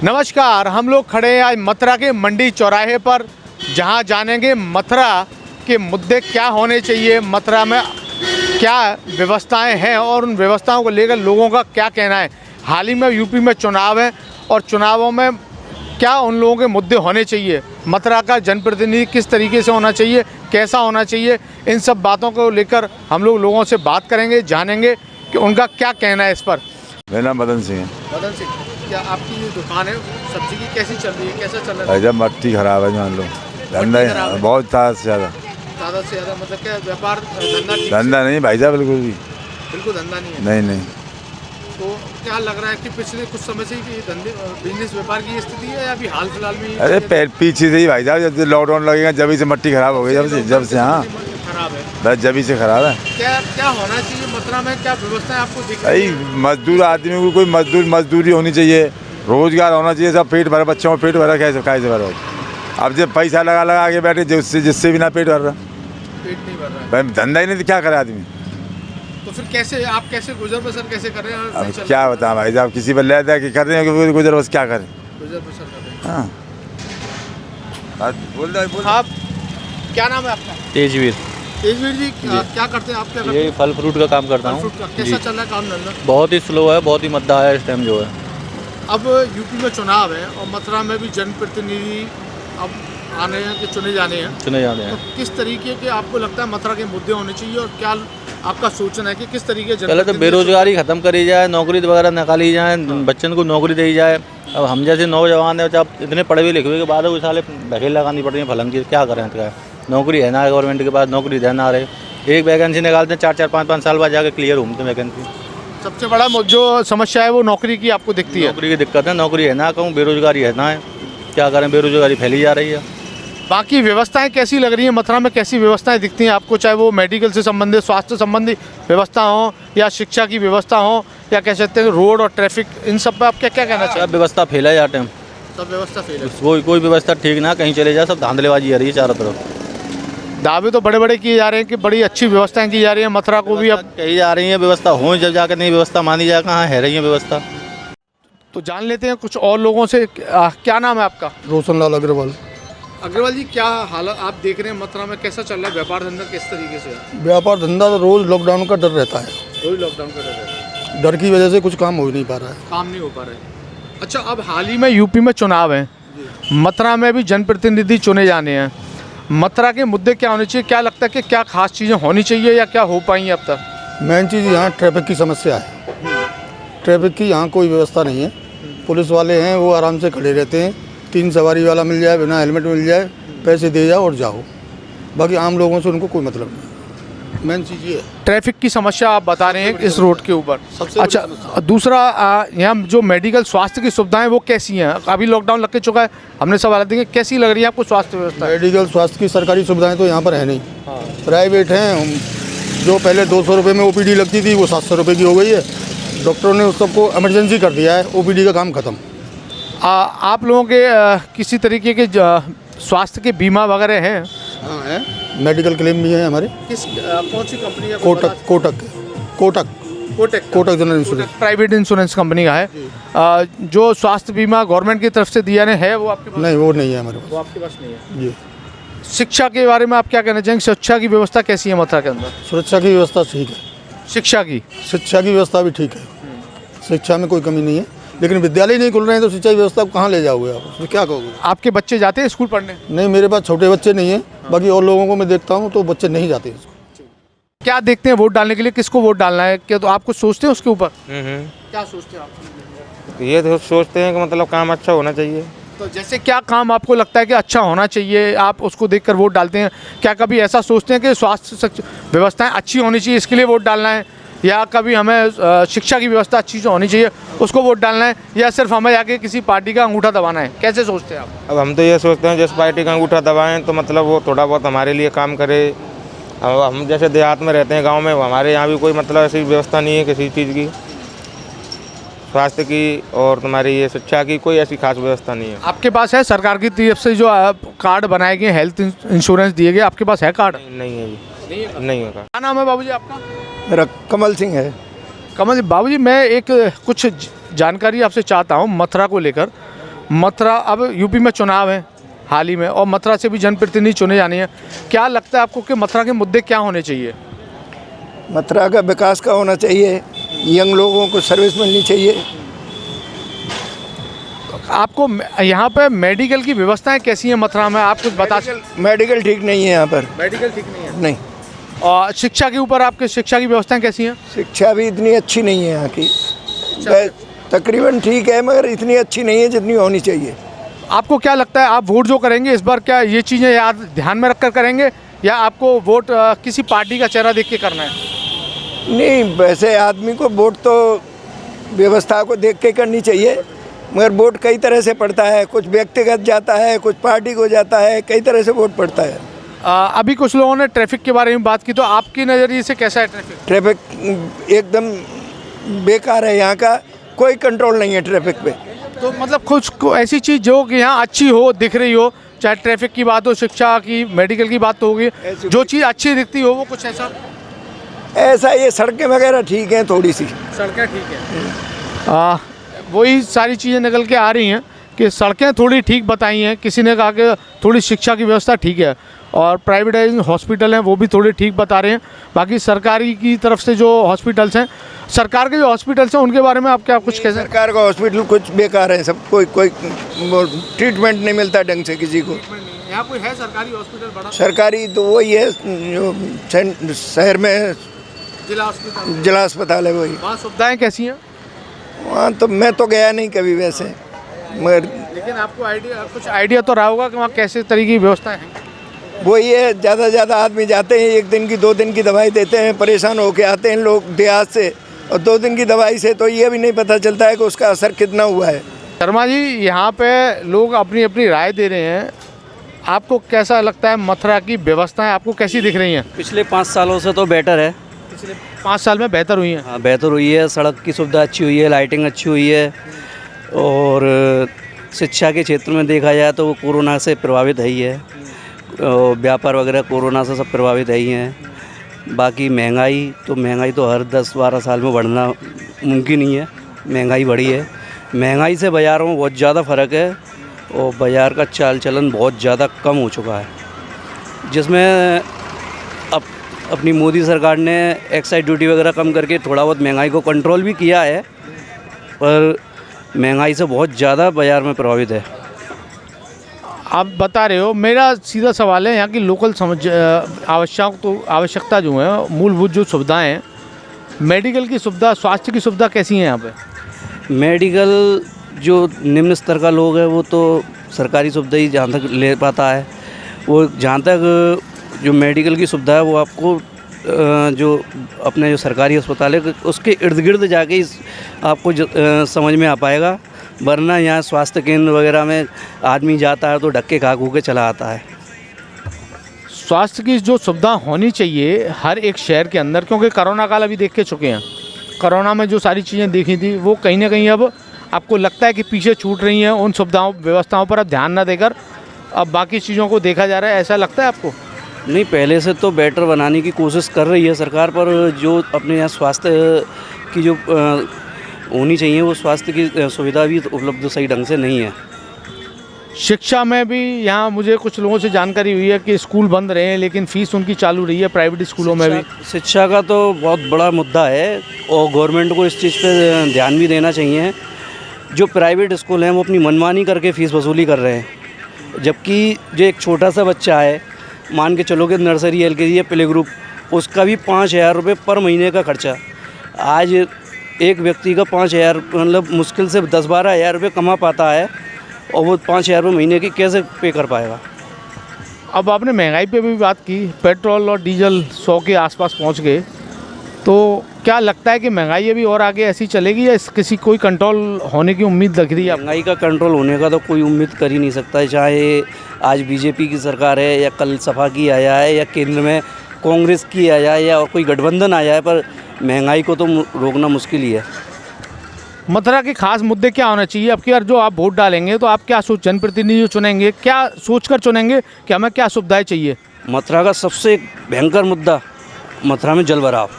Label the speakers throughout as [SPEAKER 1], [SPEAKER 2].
[SPEAKER 1] नमस्कार, हम लोग खड़े हैं आज मथुरा के मंडी चौराहे पर, जहां जानेंगे मथुरा के मुद्दे क्या होने चाहिए, मथुरा में क्या व्यवस्थाएं हैं और उन व्यवस्थाओं को लेकर लोगों का क्या कहना है। हाल ही में यूपी में चुनाव है और चुनावों में क्या उन लोगों के मुद्दे होने चाहिए, मथुरा का जनप्रतिनिधि किस तरीके से होना चाहिए, कैसा होना चाहिए, इन सब बातों को लेकर हम लोग लोगों से बात करेंगे, जानेंगे कि उनका क्या कहना है इस पर।
[SPEAKER 2] मेरा नाम मदन सिंह है।
[SPEAKER 1] मदन सिंह, क्या आपकी जो दुकान है सब्जी की कैसी चल रही है, कैसा चल रहा है?
[SPEAKER 2] जब मट्टी खराब है, मान लो धंधा बहुत ज़्यादा से ज़्यादा
[SPEAKER 1] मतलब क्या व्यापार
[SPEAKER 2] धंधा नहीं भाई साहब,
[SPEAKER 1] बिल्कुल धंधा नहीं है।
[SPEAKER 2] नहीं।
[SPEAKER 1] तो क्या लग रहा है कि पिछले कुछ समय से ही धंधे बिजनेस व्यापार की स्थिति है या अभी हाल फिलहाल में?
[SPEAKER 2] अरे पीछे से ही भाई साहब, जब लॉकडाउन लगेगा जब से मट्टी खराब हो गई, जब से हाँ
[SPEAKER 1] खराब है,
[SPEAKER 2] बस जब से खराब है।
[SPEAKER 1] क्या होना चाहिए मथुरा में, क्या व्यवस्था आपको दिख रही है?
[SPEAKER 2] मजदूर आदमी को कोई मजदूरी होनी चाहिए, रोजगार होना चाहिए, सब पेट भरा, बच्चों का पेट भरा, कैसे भरा। अब जब पैसा लगा के बैठे जिससे भी ना पेट भर रहा,
[SPEAKER 1] पेट नहीं भर रहा है,
[SPEAKER 2] धंधा ही नहीं तो क्या करे आदमी।
[SPEAKER 1] तो फिर कैसे आप गुजर बसर कैसे कर रहे हैं?
[SPEAKER 2] अब क्या बताएं भाई साहब, किसी पर ले कि कर रहे हैं गुजर बस क्या करें,
[SPEAKER 1] गुजर बसर कर रहे हैं।
[SPEAKER 2] हाँ बोल।
[SPEAKER 1] आप क्या नाम है आपका?
[SPEAKER 3] तेजवीर
[SPEAKER 1] जी, क्या करते हैं आप? क्या करते
[SPEAKER 3] ये
[SPEAKER 1] हैं?
[SPEAKER 3] फल फ्रूट का काम करता हूँ।
[SPEAKER 1] कैसा चल रहा है काम धंधा?
[SPEAKER 3] बहुत ही स्लो है, बहुत ही मद्दा है इस टाइम जो है।
[SPEAKER 1] अब यूपी में चुनाव है और मथुरा में भी जनप्रतिनिधि अब आने हैं कि चुने जाने हैं। तो किस तरीके के आपको लगता है मथुरा के मुद्दे होने चाहिए और क्या आपका सोचना है कि किस तरीके?
[SPEAKER 3] पहले तो बेरोजगारी खत्म करी जाए, नौकरी वगैरह निकाली जाए, बच्चन को नौकरी दी जाए। अब हम जैसे नौजवान है, आप इतने पढ़े हुए लिखे हुए के बाद साले बखेल लगानी पड़ रही है फलन की, क्या करें? क्या नौकरी है ना, गवर्नमेंट के पास नौकरी देना रहे, एक वैकेंसी निकालते हैं 4-4, 5-5 साल बाद जाकर क्लियर घूमते हैं वैकेंसी।
[SPEAKER 1] सबसे बड़ा जो समस्या है वो नौकरी की आपको दिखती है?
[SPEAKER 3] नौकरी की दिक्कत है, नौकरी है ना कहूँ, बेरोजगारी है ना है, क्या करें? बेरोजगारी फैली जा रही है।
[SPEAKER 1] बाकी व्यवस्थाएं कैसी लग रही हैं मथुरा में, कैसी व्यवस्थाएं दिखती हैं आपको, चाहे वो मेडिकल से संबंधित, स्वास्थ्य संबंधी व्यवस्था हो या शिक्षा की व्यवस्था हो या कह सकते हैं रोड और ट्रैफिक, इन सब पर आप क्या कहना चाहिए?
[SPEAKER 3] सब व्यवस्था फैला जाते हैं,
[SPEAKER 1] सब व्यवस्था फेल है,
[SPEAKER 3] कोई व्यवस्था ठीक ना, कहीं चले जाए सब धांधलेबाजी आ रही है चारों तरफ।
[SPEAKER 1] दावे तो बड़े बड़े किए जा रहे हैं कि बड़ी अच्छी व्यवस्थाएं की जा रही है मथुरा को भी, अब
[SPEAKER 3] कही जा रही है व्यवस्था हो, जब जाकर नहीं व्यवस्था मानी जाए, कहाँ है रही है व्यवस्था।
[SPEAKER 1] तो जान लेते हैं कुछ और लोगों से। क्या नाम है आपका?
[SPEAKER 4] रोशनलाल अग्रवाल।
[SPEAKER 1] अग्रवाल जी, क्या हालत आप देख रहे हैं मथुरा में, कैसा चल रहा है व्यापार धंधा, किस तरीके से है?
[SPEAKER 4] व्यापार धंधा तो रोज लॉकडाउन का डर रहता है,
[SPEAKER 1] कोई लॉकडाउन का डर है,
[SPEAKER 4] डर की वजह से कुछ काम हो ही नहीं पा रहा है,
[SPEAKER 1] काम नहीं हो पा रहा है। अच्छा, अब हाल ही में यूपी में चुनाव है, मथुरा में भी जनप्रतिनिधि चुने जाने हैं, मथुरा के मुद्दे क्या होने चाहिए, क्या लगता है कि क्या खास चीज़ें होनी चाहिए या क्या हो पाई अब तक?
[SPEAKER 4] मेन चीज़ यहाँ ट्रैफिक की समस्या है, ट्रैफिक की यहाँ कोई व्यवस्था नहीं है। पुलिस वाले हैं वो आराम से खड़े रहते हैं, 3 सवारी वाला मिल जाए, बिना हेलमेट मिल जाए, पैसे दे जाओ और जाओ, बाकी आम लोगों से उनको कोई मतलब नहीं। मेन चीज़ ये है,
[SPEAKER 1] ट्रैफिक की समस्या आप बता रहे हैं इस रोड के ऊपर। अच्छा, दूसरा यहाँ जो मेडिकल स्वास्थ्य की सुविधाएं वो कैसी हैं? अभी लॉकडाउन लग के चुका है, हमने सवाल देंगे कैसी लग रही है आपको स्वास्थ्य व्यवस्था?
[SPEAKER 4] मेडिकल स्वास्थ्य की सरकारी सुविधाएँ तो यहाँ पर है नहीं, प्राइवेट हैं। जो पहले 200 रुपये में OPD लगती थी वो 700 रुपये की हो गई है। डॉक्टरों ने उस सबको इमरजेंसी कर दिया है, OPD का काम खत्म।
[SPEAKER 1] आप लोगों के किसी तरीके के स्वास्थ्य के बीमा वगैरह हैं?
[SPEAKER 4] हाँ है, मेडिकल क्लेम भी है हमारे।
[SPEAKER 1] कौन सी कंपनी का?
[SPEAKER 4] Kotak general insurance,
[SPEAKER 1] private insurance company का है। जो स्वास्थ्य बीमा गवर्नमेंट की तरफ से दिया है वो आपके पास?
[SPEAKER 4] नहीं, वो नहीं है हमारे पास।
[SPEAKER 1] वो आपके पास नहीं है
[SPEAKER 4] जी।
[SPEAKER 1] शिक्षा के बारे में आप क्या कहना चाहेंगे? शिक्षा की व्यवस्था कैसी है मथुरा के अंदर?
[SPEAKER 4] सुरक्षा की व्यवस्था ठीक है, शिक्षा की व्यवस्था भी ठीक है, शिक्षा में कोई कमी नहीं है, लेकिन विद्यालय नहीं खुल रहे हैं तो शिक्षा की व्यवस्था कहाँ ले जाओगे आप, उसमें क्या कहोगे?
[SPEAKER 1] आपके बच्चे जाते हैं स्कूल पढ़ने?
[SPEAKER 4] नहीं, मेरे पास छोटे बच्चे नहीं हैं, बाकी और लोगों को मैं देखता हूँ तो बच्चे नहीं जाते हैं।
[SPEAKER 1] क्या देखते हैं वोट डालने के लिए, किसको वोट डालना है, क्या तो आप कुछ सोचते हैं उसके ऊपर? क्या सोचते हैं आप?
[SPEAKER 5] ये तो सोचते हैं कि मतलब काम अच्छा होना चाहिए।
[SPEAKER 1] तो जैसे क्या काम आपको लगता है कि अच्छा होना चाहिए, आप उसको देखकर वोट डालते हैं? क्या कभी ऐसा सोचते हैं कि स्वास्थ्य व्यवस्थाएं अच्छी होनी चाहिए इसके लिए वोट डालना है, या कभी हमें शिक्षा की व्यवस्था अच्छी होनी चाहिए उसको वोट डालना है, या सिर्फ हमें जाके किसी पार्टी का अंगूठा दबाना है? कैसे सोचते हैं आप?
[SPEAKER 5] अब हम तो ये सोचते हैं जिस पार्टी का अंगूठा दबाएं तो मतलब वो थोड़ा बहुत हमारे लिए काम करे। अब हम जैसे देहात में रहते हैं, गांव में, हमारे यहाँ भी कोई मतलब ऐसी व्यवस्था नहीं है किसी चीज़ की, स्वास्थ्य की और तुम्हारी ये शिक्षा की कोई ऐसी खास व्यवस्था नहीं है।
[SPEAKER 1] आपके पास है सरकार की तरफ से जो कार्ड बनाए गए, हेल्थ इंश्योरेंस दिए गए, आपके पास है कार्ड?
[SPEAKER 5] नहीं है जी, नहीं है।
[SPEAKER 1] क्या नाम है बाबूजी आपका?
[SPEAKER 4] मेरा कमल सिंह है।
[SPEAKER 1] कमल जी, बाबूजी मैं एक कुछ जानकारी आपसे चाहता हूँ मथुरा को लेकर। मथुरा, अब यूपी में चुनाव है हाल ही में और मथुरा से भी जनप्रतिनिधि चुने जाने हैं, क्या लगता है आपको कि मथुरा के मुद्दे क्या होने चाहिए?
[SPEAKER 6] मथुरा का विकास का होना चाहिए, यंग लोगों को सर्विस मिलनी चाहिए।
[SPEAKER 1] आपको यहाँ पे मेडिकल की व्यवस्थाएं कैसी हैं मथुरा में, आप कुछ बता सकते?
[SPEAKER 6] मेडिकल ठीक नहीं है यहाँ पर,
[SPEAKER 1] मेडिकल ठीक नहीं है।
[SPEAKER 6] नहीं।
[SPEAKER 1] और शिक्षा के ऊपर आपके शिक्षा की व्यवस्थाएं कैसी हैं?
[SPEAKER 6] शिक्षा भी इतनी अच्छी नहीं है यहाँ की, तकरीबन ठीक है मगर इतनी अच्छी नहीं है जितनी होनी चाहिए।
[SPEAKER 1] आपको क्या लगता है, आप वोट जो करेंगे इस बार क्या ये चीज़ें याद ध्यान में रखकर करेंगे या आपको वोट किसी पार्टी का चेहरा देख के करना है?
[SPEAKER 6] नहीं, वैसे आदमी को वोट तो व्यवस्था को देख के करनी चाहिए, मगर वोट कई तरह से पड़ता है, कुछ व्यक्तिगत जाता है, कुछ पार्टी को जाता है, कई तरह से वोट पड़ता है।
[SPEAKER 1] अभी कुछ लोगों ने ट्रैफिक के बारे में बात की, तो आपकी नज़रिए से कैसा है ट्रैफिक?
[SPEAKER 6] ट्रैफिक एकदम बेकार है, यहाँ का कोई कंट्रोल नहीं है ट्रैफिक पे।
[SPEAKER 1] तो मतलब कुछ ऐसी चीज़ जो कि यहाँ अच्छी हो, दिख रही हो, चाहे ट्रैफिक की बात हो, शिक्षा की, मेडिकल की बात तो होगी, जो चीज़ अच्छी दिखती हो वो कुछ ऐसा?
[SPEAKER 6] ये सड़कें वगैरह ठीक हैं, थोड़ी सी
[SPEAKER 1] सड़कें ठीक है, वही सारी चीज़ें निकल के आ रही हैं कि सड़कें थोड़ी ठीक बताई हैं, किसी ने कहा कि थोड़ी शिक्षा की व्यवस्था ठीक है और प्राइवेटाइज हॉस्पिटल हैं वो भी थोड़े ठीक बता रहे हैं। बाकी सरकारी की तरफ से जो हॉस्पिटल्स हैं, सरकार के जो हॉस्पिटल्स हैं उनके बारे में आप क्या कुछ कैसे?
[SPEAKER 6] सरकार का हॉस्पिटल कुछ बेकार है, सब कोई ट्रीटमेंट नहीं मिलता ढंग से किसी को।
[SPEAKER 1] यहाँ कोई है सरकारी हॉस्पिटल बड़ा?
[SPEAKER 6] सरकारी तो वही है जो शहर में जिला अस्पताल है, वही।
[SPEAKER 1] वहाँ सुविधाएँ कैसी हैं?
[SPEAKER 6] वहाँ तो मैं तो गया नहीं कभी वैसे, मगर
[SPEAKER 1] लेकिन आपको कुछ आइडिया तो रहा होगा कि वहाँ कैसे तरीके की व्यवस्थाएँ हैं?
[SPEAKER 6] वही है, ज़्यादा से ज़्यादा आदमी जाते हैं, 1 दिन की 2 दिन की दवाई देते हैं, परेशान होके आते हैं लोग देहात से, और 2 दिन की दवाई से तो ये भी नहीं पता चलता है कि उसका असर कितना हुआ है।
[SPEAKER 1] शर्मा जी, यहाँ पे लोग अपनी अपनी राय दे रहे हैं, आपको कैसा लगता है मथुरा की व्यवस्थाएं आपको कैसी दिख रही हैं?
[SPEAKER 7] पिछले 5 सालों से तो बेटर है।
[SPEAKER 1] पिछले 5 साल में बेहतर हुई हैं?
[SPEAKER 7] हाँ, बेहतर हुई है, सड़क की सुविधा अच्छी हुई है, लाइटिंग अच्छी हुई है, और शिक्षा के क्षेत्र में देखा जाए तो वो कोरोना से प्रभावित है ही है, व्यापार वगैरह कोरोना से सब प्रभावित है ही हैं। बाकी महंगाई तो हर 10-12 साल में बढ़ना मुमकिन ही है, महंगाई बढ़ी है। महंगाई से बाज़ारों में बहुत ज़्यादा फ़र्क है और बाज़ार का चाल चलन बहुत ज़्यादा कम हो चुका है, जिसमें अपनी मोदी सरकार ने एक्साइज ड्यूटी वगैरह कम करके थोड़ा बहुत महंगाई को कंट्रोल भी किया है, पर महंगाई से बहुत ज़्यादा बाज़ार में प्रभावित है।
[SPEAKER 1] आप बता रहे हो, मेरा सीधा सवाल है यहाँ की लोकल आवश्यकता जो है, मूलभूत जो सुविधाएं हैं, मेडिकल की सुविधा, स्वास्थ्य की सुविधा कैसी है यहाँ पे?
[SPEAKER 7] मेडिकल जो निम्न स्तर का लोग है वो तो सरकारी सुविधा ही जहाँ तक ले पाता है। वो जहाँ तक जो मेडिकल की सुविधा है वो आपको जो अपने जो सरकारी अस्पताल है उसके इर्द गिर्द जाके आपको समझ में आ पाएगा, वरना यहाँ स्वास्थ्य केंद्र वगैरह में आदमी जाता है तो धक्के खा खू के चला आता है।
[SPEAKER 1] स्वास्थ्य की जो सुविधा होनी चाहिए हर एक शहर के अंदर, क्योंकि कोरोना काल अभी देख के चुके हैं, कोरोना में जो सारी चीज़ें देखी थी वो कहीं ना कहीं अब आपको लगता है कि पीछे छूट रही हैं। उन सुविधाओं व्यवस्थाओं पर अब ध्यान ना देकर अब बाकी चीज़ों को देखा जा रहा है, ऐसा लगता है आपको?
[SPEAKER 7] नहीं, पहले से तो बेटर बनाने की कोशिश कर रही है सरकार, पर जो अपने यहाँ स्वास्थ्य की जो होनी चाहिए वो स्वास्थ्य की सुविधा भी उपलब्ध सही ढंग से नहीं है।
[SPEAKER 1] शिक्षा में भी यहाँ मुझे कुछ लोगों से जानकारी हुई है कि स्कूल बंद रहे हैं लेकिन फ़ीस उनकी चालू रही है प्राइवेट स्कूलों में भी।
[SPEAKER 7] शिक्षा का तो बहुत बड़ा मुद्दा है और गवर्नमेंट को इस चीज़ पे ध्यान भी देना चाहिए। जो प्राइवेट स्कूल हैं वो अपनी मनमानी करके फ़ीस वसूली कर रहे हैं, जबकि जो एक छोटा सा बच्चा है, मान के चलो कि नर्सरी LKG या प्ले ग्रुप, उसका भी 5,000 रुपये पर महीने का खर्चा। आज एक व्यक्ति का 5,000 मतलब मुश्किल से 10-12 हज़ार रुपये कमा पाता है और वो 5,000 रुपये महीने की कैसे पे कर पाएगा?
[SPEAKER 1] अब आपने महंगाई पे भी बात की, पेट्रोल और डीजल 100 के आसपास पहुंच गए, तो क्या लगता है कि महंगाई अभी और आगे ऐसी चलेगी या किसी कोई कंट्रोल होने की उम्मीद लग रही है?
[SPEAKER 7] महंगाई का कंट्रोल होने का तो कोई उम्मीद कर ही नहीं सकता है, चाहे आज BJP की सरकार है या कल सपा की आ जाए या केंद्र में कांग्रेस की आ जाए या कोई गठबंधन आ जाए, पर महंगाई को तो रोकना मुश्किल ही है।
[SPEAKER 1] मथुरा के खास मुद्दे क्या होना चाहिए? अब की बार जो आप वोट डालेंगे तो आप क्या जनप्रतिनिधि जो चुनेंगे, क्या सोचकर चुनेंगे कि हमें क्या सुविधाएं चाहिए?
[SPEAKER 7] मथुरा का सबसे भयंकर मुद्दा मथुरा में जल भराव।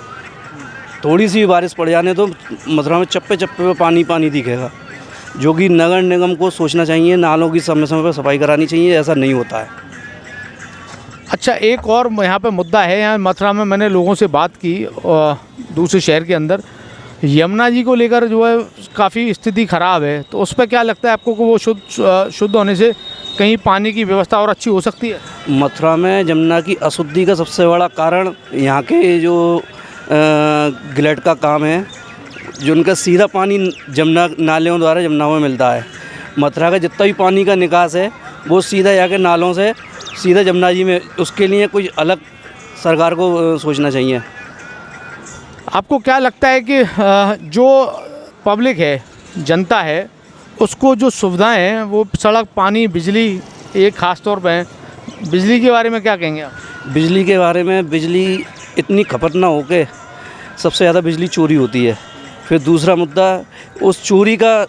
[SPEAKER 7] थोड़ी सी बारिश पड़ जाने तो मथुरा में चप्पे चप्पे पे पानी दिखेगा। जो कि नगर निगम को सोचना चाहिए, नालों की समय समय पर सफाई करानी चाहिए, ऐसा नहीं होता है।
[SPEAKER 1] अच्छा, एक और यहाँ पे मुद्दा है, यहाँ मथुरा में मैंने लोगों से बात की दूसरे शहर के अंदर, यमुना जी को लेकर जो है काफ़ी स्थिति ख़राब है, तो उस पर क्या लगता है आपको कि वो शुद्ध होने से कहीं पानी की व्यवस्था और अच्छी हो सकती है?
[SPEAKER 7] मथुरा में यमुना की अशुद्धि का सबसे बड़ा कारण यहाँ के जो ग्लेड का काम है, जो उनका सीधा पानी यमुना नालियों द्वारा यमुना में मिलता है। मथुरा का जितना भी पानी का निकास है वो सीधा यहाँ के नालों से सीधा यमुना जी में, उसके लिए कुछ अलग सरकार को सोचना चाहिए।
[SPEAKER 1] आपको क्या लगता है कि जो पब्लिक है, जनता है, उसको जो सुविधाएं हैं वो सड़क, पानी, बिजली, एक ख़ास तौर पे है, बिजली के बारे में क्या कहेंगे आप?
[SPEAKER 7] बिजली के बारे में, बिजली इतनी खपत ना हो के सबसे ज़्यादा बिजली चोरी होती है। फिर दूसरा मुद्दा, उस चोरी का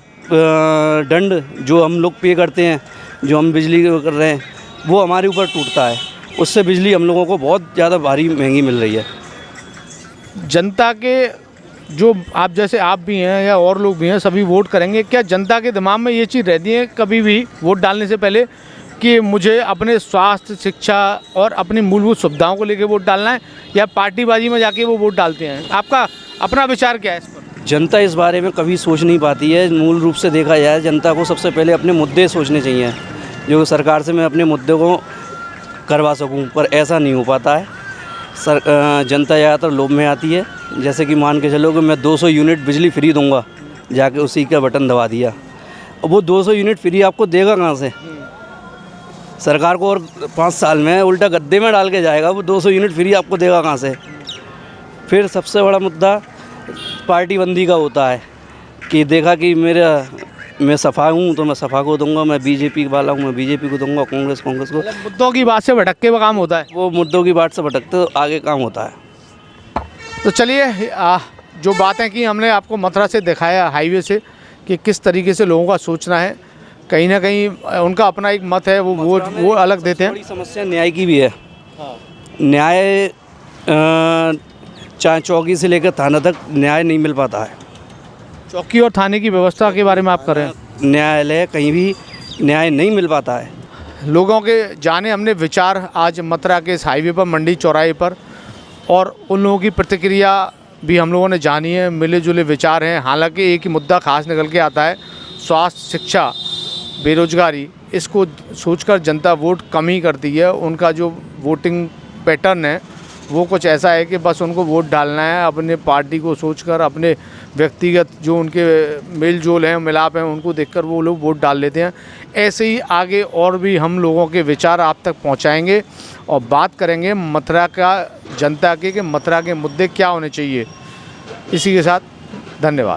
[SPEAKER 7] दंड जो हम लोग पे करते हैं, जो हम बिजली कर रहे हैं, वो हमारे ऊपर टूटता है। उससे बिजली हम लोगों को बहुत ज़्यादा भारी महंगी मिल रही है।
[SPEAKER 1] जनता के जो आप जैसे आप भी हैं या और लोग भी हैं, सभी वोट करेंगे, क्या जनता के दिमाग में ये चीज़ रहती है कभी भी वोट डालने से पहले कि मुझे अपने स्वास्थ्य, शिक्षा और अपनी मूलभूत सुविधाओं को लेकर वोट डालना है, या पार्टीबाजी में जाके वो वोट डालते हैं? आपका अपना विचार क्या है इस पर?
[SPEAKER 7] जनता इस बारे में कभी सोच नहीं पाती है। मूल रूप से देखा जाए, जनता को सबसे पहले अपने मुद्दे सोचने चाहिए, जो सरकार से मैं अपने मुद्दे को करवा सकूं, पर ऐसा नहीं हो पाता है। जनता ज़्यादातर लोभ में आती है। जैसे कि मान के चलो कि मैं 200 यूनिट बिजली फ्री दूंगा, जाके उसी का बटन दबा दिया। अब वो 200 यूनिट फ्री आपको देगा कहाँ से? सरकार को और 5 साल में उल्टा गद्दे में डाल के जाएगा। वो 200 यूनिट फ्री आपको देगा कहाँ से? फिर सबसे बड़ा मुद्दा पार्टी बंदी का होता है कि देखा कि मैं सफ़ा हूँ तो मैं सफ़ा को दूंगा, मैं बीजेपी वाला हूँ मैं बीजेपी को दूंगा, कांग्रेस को।
[SPEAKER 1] मुद्दों की बात से भटक के वो काम होता है।
[SPEAKER 7] वो मुद्दों की बात से भटकते तो आगे काम होता है।
[SPEAKER 1] तो चलिए, जो बातें की हमने आपको मथुरा से दिखाया, हाईवे से, कि किस तरीके से लोगों का सोचना है। कहीं ना कहीं उनका अपना एक मत है, वो अलग देते हैं।
[SPEAKER 7] बड़ी समस्या न्याय की भी है। न्याय चाहे चौकी से लेकर थाना तक न्याय नहीं मिल पाता है।
[SPEAKER 1] चौकी और थाने की व्यवस्था के बारे में आप कर रहे हैं?
[SPEAKER 7] न्यायालय कहीं भी न्याय नहीं मिल पाता है।
[SPEAKER 1] लोगों के जाने हमने विचार आज मथुरा के इस हाईवे पर, मंडी चौराहे पर, और उन लोगों की प्रतिक्रिया भी हम लोगों ने जानी है। मिले जुले विचार हैं। हालांकि एक ही मुद्दा खास निकल के आता है, स्वास्थ्य, शिक्षा, बेरोजगारी। इसको सोचकर जनता वोट कम ही करती है। उनका जो वोटिंग पैटर्न है वो कुछ ऐसा है कि बस उनको वोट डालना है अपने पार्टी को सोचकर, अपने व्यक्तिगत जो उनके मेल जोल हैं, मिलाप हैं, उनको देखकर वो लोग वोट डाल लेते हैं। ऐसे ही आगे और भी हम लोगों के विचार आप तक पहुंचाएंगे और बात करेंगे मथुरा का जनता के कि मथुरा के मुद्दे क्या होने चाहिए। इसी के साथ धन्यवाद।